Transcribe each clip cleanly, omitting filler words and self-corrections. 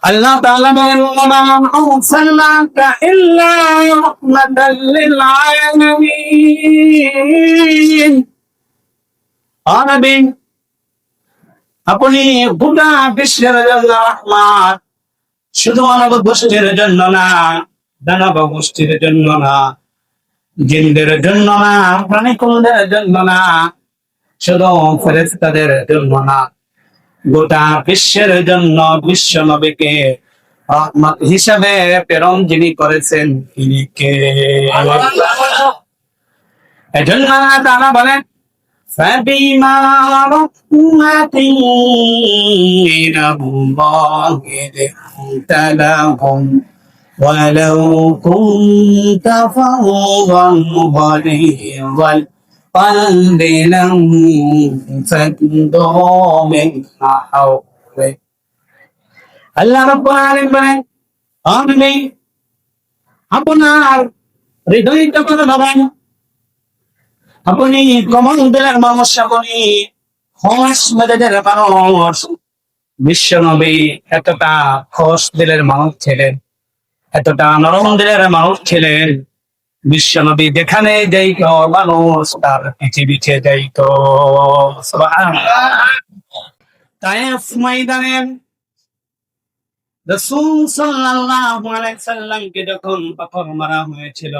আল্লাহ তাআলা বলেন ওয়া মা আরসালনাকা ইল্লা রাহমাতাল লিল আলামিন। নবী, আপনি গোটা বিশ্বের জন্য রহমত, শুধু মানব গোষ্ঠীর জন্য না, দানব গোষ্ঠীর জন্য না, জিনদের জন্য না, প্রাণীকুলদের জন্য না, শুধু ফেরেশতাদের জন্য না, গোটা বিশ্বের জন্য বিশ্ব নবীকে রহমত হিসাবে প্রেরণ যিনি করেছেন তিনি কে? এজন্য আল্লাহ তাআলা বলেন فبما رحمة من الله لنت لهم ولو كنت فظا غليظ القلب لانفضوا من حولك। আল্লাহ রাব্বুল আলামিন বলেন, আমি আপনার হৃদয়টা করে ভাবেন, আপনি কমল দিলের মানুষ, আপনি খোশ মেজাজের মানুষ। বিশ্ব নবী এতটা খোশ দিলের মানুষ ছিলেন, এতটা নরম দিলের মানুষ ছিলেন, বিশ্ব নবী যেখানে যাইত মানুষ তার পিছে পিছে যাইত। সুবহানাল্লাহ। তায়েফ ময়দানে রাসূল সাল্লাল্লাহু আলাইহি সাল্লামকে যখন পাথর মারা হয়েছিল,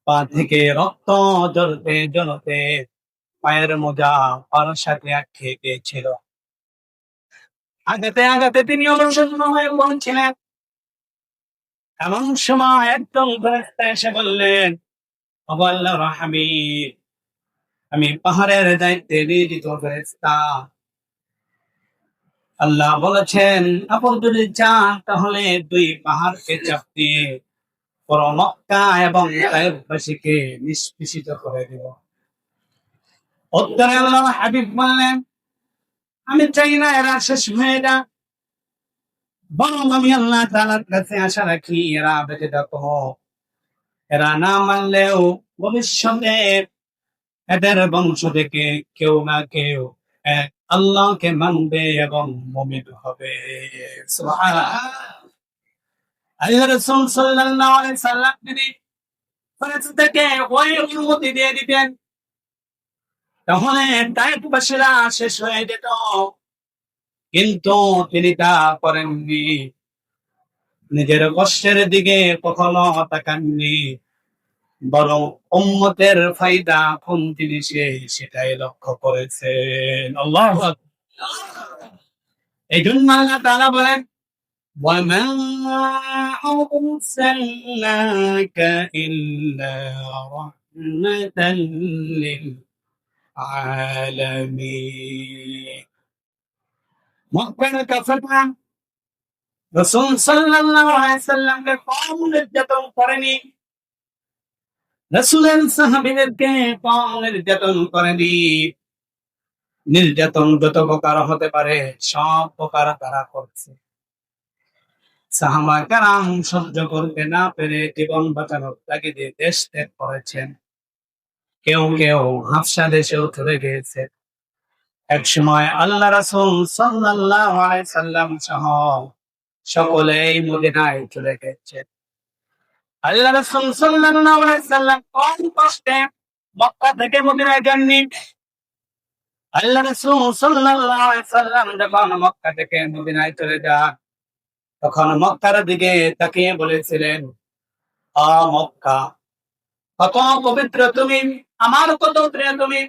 পা থেকে রক্ত ঝরতে ঝরতে পায়ের মোজা পার সাথে আটকে গিয়েছিল। আগাতে আগাতে তিনি অবসন্ন হয়ে পৌঁছিলেন। এমন সময় একদম ফেরেশতা এসে বললেন, ওগো আল্লাহর হাবিব, আমি পাহাড়ের দায়িত্বে নিয়োজিত ফেরেশতা। আল্লাহ বলেছেন, আপনি যদি চান তাহলে দুই পাহাড়কে চাপ দিয়ে পুরো মক্কা এবং তায়েফবাসীকে নিষ্পেষিত করে দেব। উত্তরে আল্লাহর হাবিব বললেন, আমি চাই না এরা শেষ হয়ে যাক, বরং আমি আল্লাহ তাআলার কাছে আশা রাখি এরা বেঁচে থাকুক। এরা না মানলেও ভবিষ্যতে এদের বংশ থেকে কেউ না কেউ এক আল্লাহকে মানবে এবং মুমিন হবে। সুবহানাল্লাহ। আল্লাহ রাসূল সাল্লাল্লাহু আলাইহি সাল্লাম তিনি ফেরেশতাকে ওই অনুমতি দিয়ে দিতেন, তাহলে তায়েফবাসীরা শেষ হয়ে যেত। কিন্তু তিনি তা করেননি, নিজের কষ্টের দিকে কখনো তাকাননি, বরং উম্মতের ফায়দা কোন জিনিসে সেটাই লক্ষ্য করেছেন। আল্লাহু আকবার। এই জন্য আল্লাহ তাআলা বলেন, ওয়ামা আরসালনাকা ইল্লা রাহমাতাল লিল আলামিন। মক্কার কাফেররা রাসূল সাল্লাল্লাহু আলাইহি সাল্লামকে কম নির্যাতন করেনি, রাসূলের সাহাবীদেরকে কম নির্যাতন করেনি। নির্যাতন যত প্রকার হতে পারে সব প্রকার তারা করছে। সাহাবা কেরাম সহ্য করতে না পেরে জীবন বাঁচানোর তাগিদে দেশ ত্যাগ করেছেন। কেউ কেউ হাবশা দেশেও চলে গিয়েছে। এক সময় আল্লাহ রাসূল সাল্লাল্লাহু আলাইহি সাল্লাম সহ সকলেই মদিনায় চলে গেছে। আল্লাহ রাসূল সাল্লাল্লাহু আলাইহি সাল্লাম কোন কষ্টে মক্কা থেকে মদিনায় যাননি। আল্লাহ রাসূল সাল্লাল্লাহু আলাইহি সাল্লাম যখন মক্কা থেকে মদিনায় চলে যান, তখন মক্কার দিকে তাকিয়ে বলেছিলেন, আ মক্কা, কত পবিত্র তুমি, আমার কত প্রিয় তুমি।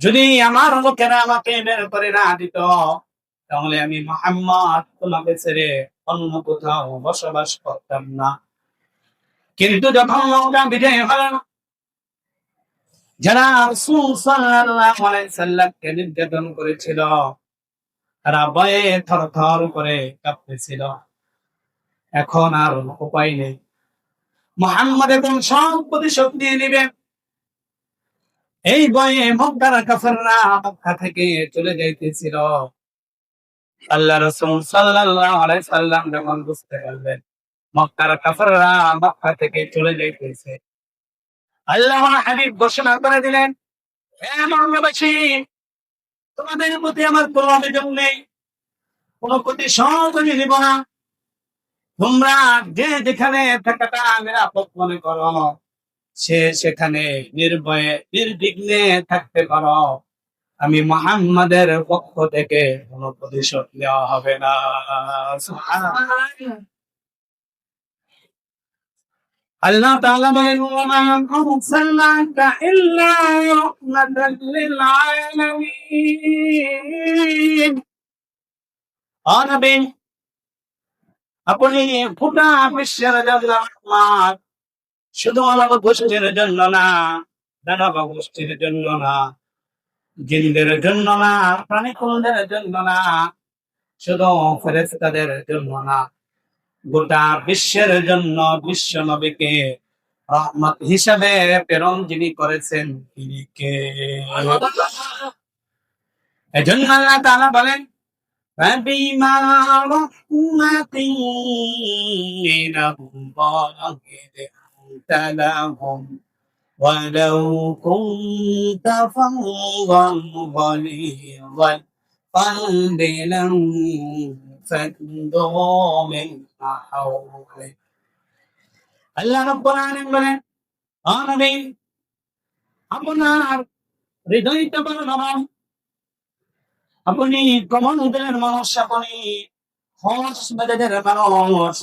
যদি আমার লোকেরা আমাকে বের করে না দিত, তাহলে আমি মুহাম্মদ তোমাকে ছেড়ে অন্য কোথাও বসবাস করতাম না। কিন্তু যখন মক্কা বিজয় হলো, যারা রাসূল সাল্লাল্লাহু আলাইহি সাল্লামকে নির্যাতন করেছিল, তারা ভয়ে থরথর করে কাঁপতেছিল। এখন আর উপায় নেই, মুহাম্মদ এখন সব প্রতিশোধ নিয়ে নেবে। এই ভয়ে মক্কার কাফেররা মক্কা থেকে চলে যাইতেছিল। আল্লাহ রাসূল সাল্লাল্লাহু আলাইহি সাল্লাম যখন বুঝতে পারলেন মক্কার কাফেররা মক্কা থেকে চলে যাইতেছে, আল্লাহর হাবিব ঘোষণা করে দিলেন, হে মক্কাবাসী, তোমাদের প্রতি আমার কোনো অভিযোগ নেই। কোনো প্রতিশোধ আমি নিব না। তোমরা যে যেখানে থাকাটা নিরাপদ মনে করো, সে সেখানে নির্ভয়ে নির্বিঘ্নে থাকতে পারো। আমি মুহাম্মাদের পক্ষ থেকে কোনো প্রতিশোধ নেওয়া হবে না। সুবহানাল্লাহ। আল্লাহ তাআলা বলেন, ওয়া মা আরসালনাকা ইল্লা রাহমাতাল লিল আলামিন। ও নবী, আপনি গোটা বিশ্বের জন্য রহমত, শুধু মানব গোষ্ঠীর জন্য না, দানব গোষ্ঠীর জন্য না, জিনদের জন্য না, প্রাণীকুলদের জন্য না, শুধু ফেরেশতাদের জন্য না, গোটা বিশ্বের জন্য বিশ্ব নবীকে রহমত হিসাবে প্রেরণ যিনি করেছেন তিনি কে? এজন্য আল্লাহ তাআলা বলেন, فبما رحمة من الله لنت لهم ولو كنت فظا غليظ القلب لانفضوا من حولك। আল্লাহ রাব্বুল আলামিন বলেন, ও নবী, আপনার হৃদয়টা বড় নরম, আপনি কমন দিলের মানুষ, আপনি খোশ মেজাজের মানুষ।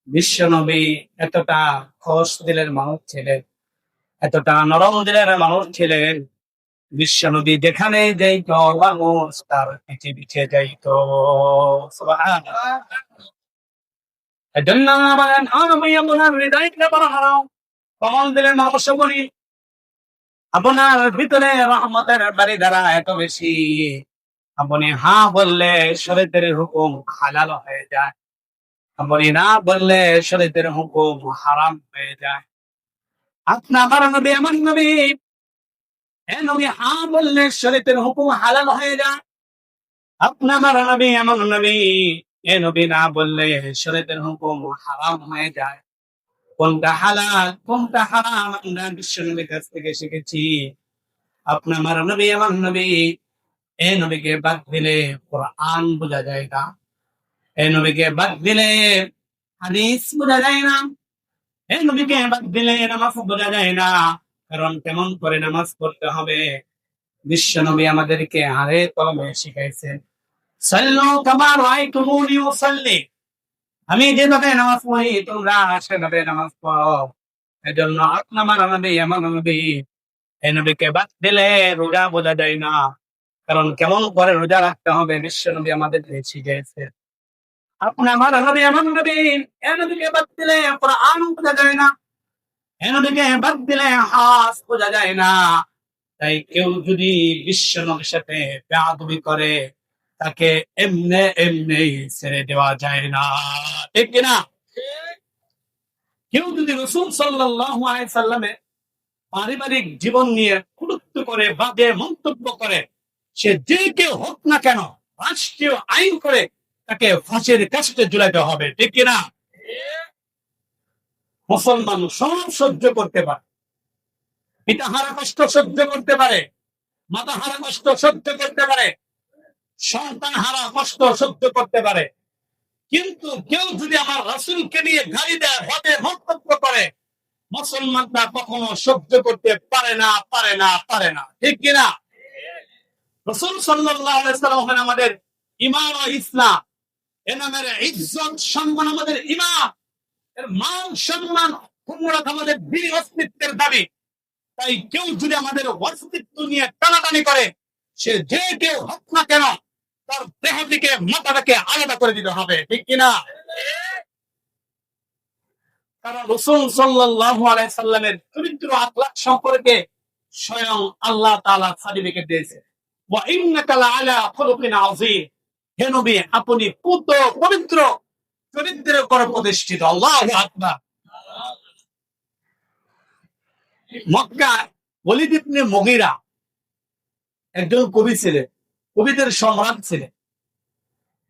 বিশ্ব নবী এতটা খোশ দিলের মানুষ ছিলেন, এতটা নরম দিলের মানুষ ছিলেন, বিশ্ব নবী যেখানে যাইতো মানুষ তার পিছে পিছে যাইতো। সুবহানাল্লাহ। এজন্য আল্লাহ বলেন, ও নবী, আপনার হৃদয়টা বড় নরম, কমল দিলের মানুষ আপনি, আপনার ভিতরে রহমতের বারিধারা এত বেশি, আপনি হ্যাঁ বললে শরীয়তের হুকুম হালাল হয়ে যায়, আপনি না বললে শরীয়তের হুকুম হারাম হয়ে যায়। আপনি আমার নবী, আমার নবী, এ নবী হ্যাঁ বললে শরীয়তের হুকুম হালাল হয়ে যায়। আপনি আমার নবী, আমার নবী, এ নবী না বললে শরীয়তের হুকুম হারাম হয়ে যায়। কোনটা হালাল কোনটা হারাম আমরা বিশ্ব নবীর কাছ থেকে শিখেছি। আপনি আমার নবী, আমার নবী, এ নবীকে বাদ দিলে কোরআন বোঝা যায় না, এই নবীকে বাদ দিলে হাদিস বোঝা যায় না, এই নবীকে বাদ দিলে নামাজ বোঝা যায় না। কারণ কেমন করে নামাজ পড়তে হবে বিশ্ব নবী আমাদেরকে হাতে কলমে শিখাইছেন। সাল্লু কামা রাআইতুমুনি উসাল্লি, আমি যেভাবে নামাজ পড়ি তোমরা সেভাবে নামাজ পড়ো। এজন্য আপনার নবী, আমার নবী, এই নবীকে বাদ দিলে রোজা বোঝা যায় না। কারণ কেমন করে রোজা রাখতে হবে বিশ্ব নবী আমাদের শিখিয়েছে। আপনি আমার নবী, আমার নবী, এই নবীকে বাদ দিলে কোরআন বোঝা যায় না, এই নবীকে বাদ দিলে হাদিস বোঝা যায় না। তাই কেউ যদি বিশ্ব নবীর সাথে বেয়াদবি করে তাকে এমনে এমনি ছেড়ে দেওয়া যায় না, ঠিক কিনা? কেউ যদি রাসূল সাল্লাল্লাহু আলাইহি সাল্লামের পারিবারিক জীবন নিয়ে কটূক্তি করে বাজে মন্তব্য করে, সে যে কেউ হোক না কেন রাষ্ট্রীয় আইন করে তাকে ফাঁসির কাস্টে ঝুলাইতে হবে, ঠিক কিনা? মুসলমান সব সহ্য করতে পারে, পিতা হারা কষ্ট সহ্য করতে পারে, মাতা হারা কষ্ট সহ্য করতে পারে, সন্তান হারা কষ্ট সহ্য করতে পারে, কিন্তু কেউ যদি আমার রাসূলকে নিয়ে গালি দেয়, বাজে মন্তব্য করে, মুসলমানরা কখনো সহ্য করতে পারে না, পারে না, পারে না, ঠিক কিনা? রাসূল সাল্লাল্লাহু আলাইহি সাল্লাম হলেন আমাদের ঈমান ও ইসলাম, এ নামের ইজ্জত সম্মান আমাদের ঈমান, এর মান সম্মান পূর্ণতা আমাদের বীর অস্তিত্বের দাবি। তাই কেউ যদি আমাদের অস্তিত্ব নিয়ে টানাটানি করে, সে যে কেউ হোক না কেন তার দেহ থেকে মাথাটাকে আলাদা করে দিতে হবে, ঠিক কিনা? কারণ রাসূল সাল্লাল্লাহু আলাইহি সাল্লামের চরিত্র আখলাক সম্পর্কে স্বয়ং আল্লাহ তাআলা সার্টিফিকেট দিয়েছে, ওয়া ইন্নাকা লাআলা খুলুকিন আযীম, হে নবী আপনি পবিত্র চরিত্রের উপর প্রতিষ্ঠিত। আল্লাহু আকবার। মক্কা ওলীদ ইবনে মুগীরা একজন কবি ছিলেন, কবিদের সম্রাট ছিলেন।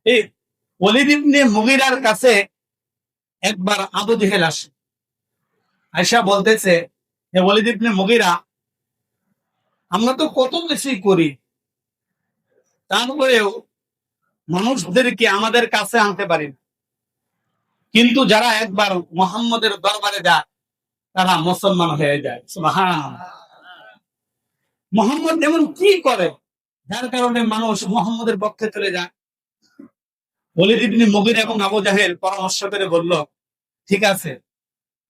এই ওলীদ ইবনে মুগীরার কাছে একবার আবু জেহেল আসে, আয়েশা বলতেছে, হে ওলীদ ইবনে মুগীরা, আমরা তো কত বেশি করি, তারপরেও মানুষদেরকে আমাদের কাছে আনতে পারি না। কিন্তু যারা একবার মুহাম্মদের দরবারে যায় তারা মুসলমান হয়ে যায়। সুবহানাল্লাহ। মুহাম্মদ এমন কি করে যার কারণে মানুষ মুহাম্মদের পক্ষে চলে যায়? ওলীদ ইবনে মুগীরা এবং আবু জাহেল পরামর্শ করে বলল, ঠিক আছে,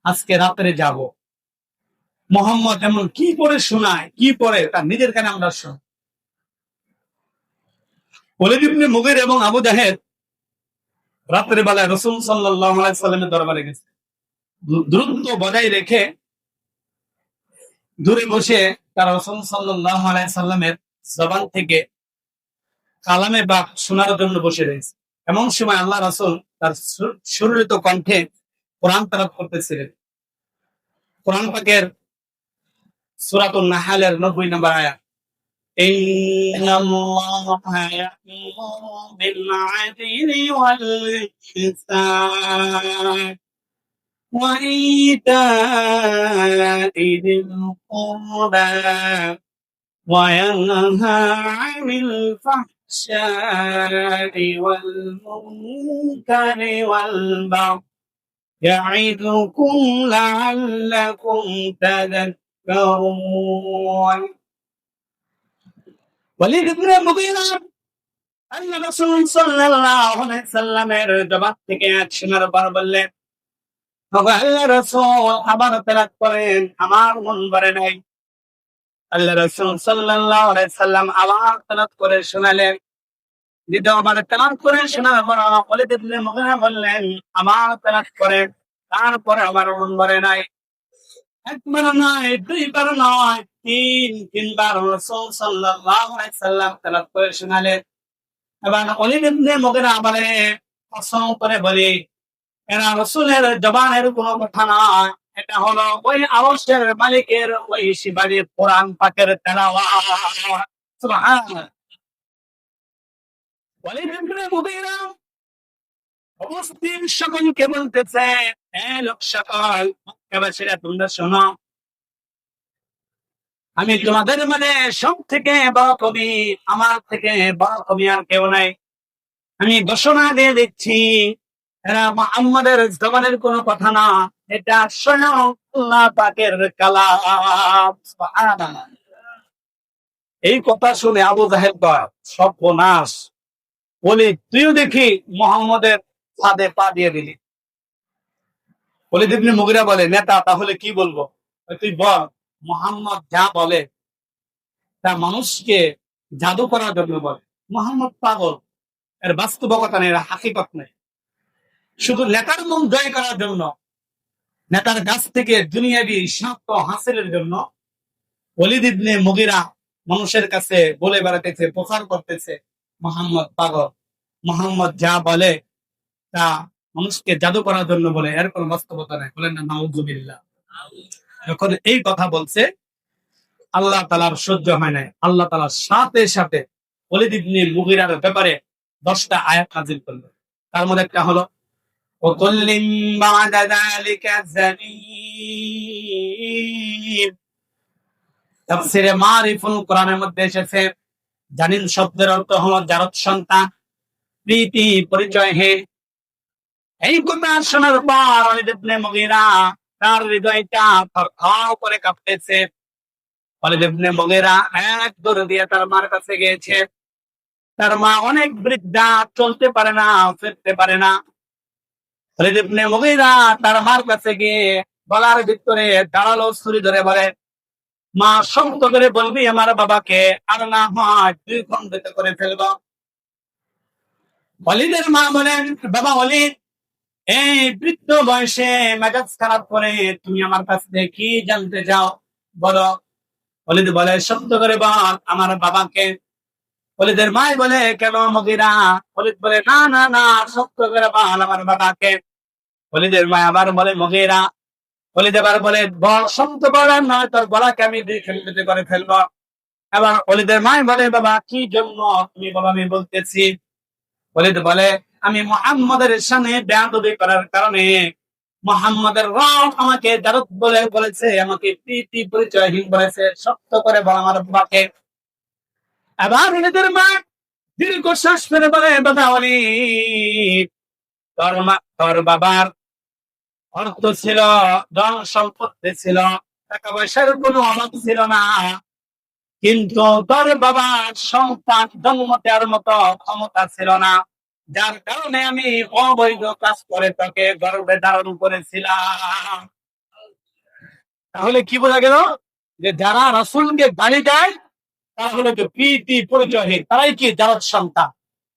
আজকে রাত্রে যাব। মুহাম্মদ এমন কি করে শোনায়, কি পড়ে তার নিজের কানে আমরা শুনি। ওলীদ ইবনে মুগীরা এবং আবু জাহেল রাত্রে বেলায় রাসূল সাল্লাল্লাহু আলাইহি সাল্লামের দরবারে গেছে। দূরত্ব বজায় রেখে দূরে বসে তারা রাসূল সাল্লাল্লাহু আলাইহি সাল্লামের জবান থেকে কালামে পাক শোনার জন্য বসে রয়েছে। এমন সময় আল্লাহ রাসূল তার সুরলিত কণ্ঠে কোরআন তেলাওয়াত করতেছিলেন। কোরআন পাকের সূরাতুন নাহলের 90 নম্বর আয়াত, ইন্নাল্লাহা ইয়া'মুরু বিল আদলি ওয়াল ইহসান ওয়া ইতা'i যিল কুরবা ওয়া ইয়ানহা 'আনিল ফাহশা'i ওয়াল মুনকারি ওয়াল বাগই يعظكم لعلكم تذكرون। ওলীদ ইবনে মুগীরা আল্লাহ রাসূল সাল্লাল্লাহু আলাইহি সাল্লামের জবান থেকে এক শোনার পর বললেন, ওগো আল্লাহ রাসূল আবার তেলাওয়াত করেন, আমার মন ভরে নাই। আল্লাহ রাসূল সাল্লাল্লাহু আলাইহি সাল্লাম আবার তেলাওয়াত করে শোনালেন। দ্বিতীয়বার তেলাওয়াত করে শোনার পর ওলীদ ইবনে মুগীরা বললেন, আমার তেলাওয়াত করেন, তারপরে আমার মন ভরে নাই। একবার নয়, দুইবার নয়, তিনবার রাসূল সাল্লাল্লাহু আলাইহি সাল্লাম তেলাওয়াত করে শোনালেন। এবার ওলীদ ইবনে মুগীরা বলে, কসম করে বলি, এরা রাসূলের জবানের কোনো কথা নয়, এটা হলো ওই আরশের মালিকের ওই শিবাড়ির কোরআন পাকের তেলাওয়াত। সুবহানাল্লাহ। ওলীদ ইবনে মুগীরা উপস্থিত সকলকে বলতেছে, লোক সকল, মক্কাবাসীরা তোমরা শোনো, আমি তোমাদের মানে সব থেকে বড় কবি, আমার থেকে বড় কবি আর কেউ নাই। আমি ঘোষণা দিয়ে দিচ্ছি, এরা মুহাম্মাদের জবানের কোনো কথা না, এটা স্বয়ং আল্লাহ পাকের কালাম। সুবহানাল্লাহ। এই কথা শুনে আবু জাহেল কয়, সর্বনাশ, ওলীদ তুইও দেখি মুহাম্মাদের ফাঁদে পা দিয়ে দিলি। ওলীদ ইবনে মুগীরা বলে, নেতা তাহলে কি বলবো? তুই বল, মুহাম্মদ যা বলে তা মানুষকে জাদু করার জন্য বলে। মুহাম্মদ পাগল, এর বাস্তবতা নেই, এর হাকিকত নেই। শুধু নেতার মন জয় করার জন্য, নেতার কাছ থেকে দুনিয়াবি স্বার্থ হাসিলের জন্য ওলীদ ইবনে মুগীরা মানুষের কাছে বলে বেড়াতেছে, প্রচার করতেছে মুহাম্মদ পাগল, মুহাম্মদ যা বলে তা মানুষকে জাদু করার জন্য বলে, এর কোনো বাস্তবতা নেই। বলেন না নাউযুবিল্লাহ। যখন এই কথা বলছে আল্লাহ তাআলার সহ্য হয় নাই। আল্লাহ তাআলা সাথে সাথে ওলীদ ইবনে মুগীরার ব্যাপারে 10টা আয়াত নাযিল করলেন। তার মধ্যে একটা হলো, ওয়াকুল্লিম বা'দা যালিকা জানিন। তাফসীরে মারিফুল কোরআনের মধ্যে এসেছে, জানিন শব্দের অর্থ হলো জারদ সন্তান, প্রীতি পরিচয় হে। এই কথা শোনার পর ওলীদ ইবনে মুগীরা তার হৃদয়টা থরথর করে কাঁপতেছে। ওলীদ ইবনে মুগীরা এক দৌড় দিয়ে তার মার কাছে গিয়েছে। তার মা অনেক বৃদ্ধা, চলতে পারে না, ফিরতে পারে না। ওলীদ ইবনে মুগীরা তার মার কাছে গিয়ে গলার ভিতরে দাঁড়ালো ছুরি ধরে বলে, মা শক্ত করে বলবি আমার বাবাকে, আর না হয় 2 খণ্ডিত করে ফেলবো। ওলীদের মা বলেন, বাবা ওলীদ, এই বৃদ্ধ বয়সে মেজাজ খারাপ করে তুমি আমার কাছ থেকে কি জানতে চাও বলো। ওলীদ বলে, শব্দ করে বল আমার বাবাকে। ওলীদের মা বলে, কেন মুগীরা? ওলীদ বলে, না না না, শব্দ করে বল আমার বাবাকে। ওলীদের মা আবার বলে, মুগীরা। ওলীদ আবার বলে, বল, শব্দ বলেন নয় তোর গলাকে আমি 2 খণ্ডিত করে ফেলবো। এবার ওলীদের মা বলে, বাবা কি জন্য? তুমি বলো, আমি বলতেছি। ওলীদ বলে, আমি মুহাম্মাদের সামনে বেয়াদবি করার কারণে মুহাম্মাদের রব আমাকে জারদ বলে বলেছে, আমাকে প্রীতি পরিচয়হীন বলেছে, শক্ত করে বল আমার বাবাকে। এবার ওলীদের মা দীর্ঘশ্বাস ফেলে বলে বাদাওয়ালি, তোর বাবার অর্থ ছিল, ধন সম্পত্তি ছিল, টাকা পয়সার কোনো অভাব ছিল না, কিন্তু তোর বাবার সন্তান জন্ম দেওয়ার মতো ক্ষমতা ছিল না, যার কারণে আমি অবৈধ কাজ করে তোকে গর্ভে ধারণ করেছিলাম। তাহলে কি বোঝা গেল? যে যারা রাসূলকে গালি দেয় তারা হলো যে প্রীতি পরিচয়হীন, তারাই কি জারজ সন্তান।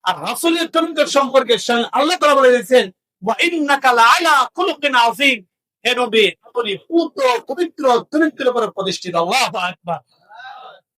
আর রাসূলের চরিত্র সম্পর্কে আল্লাহ তাআলা বলে দিয়েছেন, ওয়া ইন্নাকা লাআলা খুলুকিন আযীম, হে নবী আপনি পূত পবিত্র চরিত্রের উপর প্রতিষ্ঠিত। আল্লাহু আকবার।